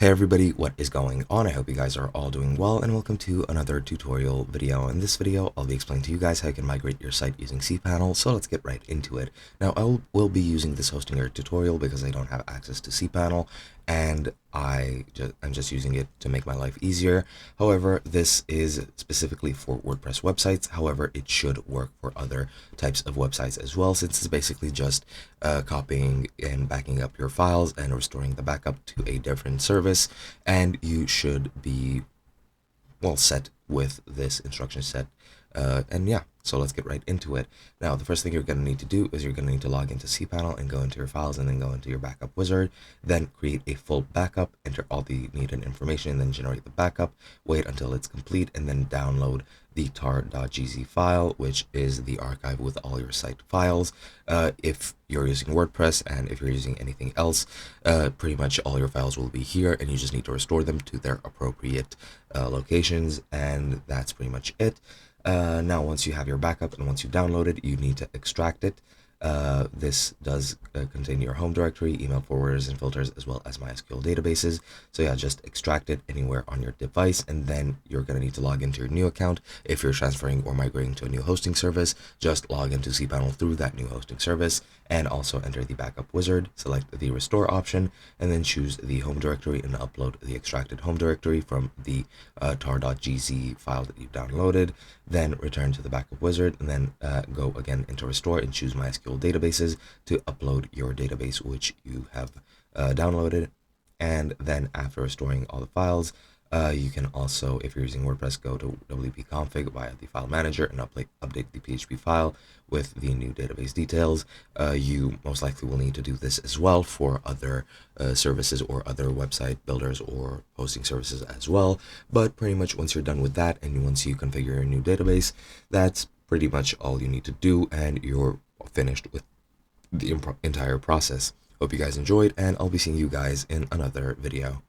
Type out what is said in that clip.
Hey everybody, what is going on? I hope you guys are all doing well, and welcome to another tutorial video. In this video, I'll be explaining to you guys how you can migrate your site using cPanel, so let's get right into it. Now, will be using this hosting tutorial because I don't have access to cPanel, and I'm just using it to make my life easier. However, this is specifically for WordPress websites. However, it should work for other types of websites as well, since it's basically just copying and backing up your files and restoring the backup to a different service, and you should be well set with this instruction set. And yeah, so let's get right into it. Now, the first thing you're going to need to do is you're going to need to log into cPanel and go into your files and then go into your backup wizard, then create a full backup, enter all the needed information, and then generate the backup, wait until it's complete, and then download the tar.gz file, which is the archive with all your site files. If you're using WordPress and if you're using anything else, pretty much all your files will be here, and you just need to restore them to their appropriate locations, and that's pretty much it. Now, once you have your backup and once you download it, you need to extract it. This does contain your home directory, email forwarders and filters, as well as MySQL databases. So yeah, just extract it anywhere on your device, and then you're going to need to log into your new account. If you're transferring or migrating to a new hosting service, just log into cPanel through that new hosting service, and also enter the backup wizard, select the restore option, and then choose the home directory and upload the extracted home directory from the tar.gz file that you've downloaded. Then return to the backup wizard, and then go again into restore and choose MySQL databases to upload your database which you have downloaded. And then after restoring all the files, you can also, if you're using WordPress, go to wp-config via the file manager and update the PHP file with the new database details. You most likely will need to do this as well for other services or other website builders or hosting services as well. But pretty much once you're done with that and once you configure your new database, that's pretty much all you need to do, and you're finished with the entire process. Hope you guys enjoyed, and I'll be seeing you guys in another video.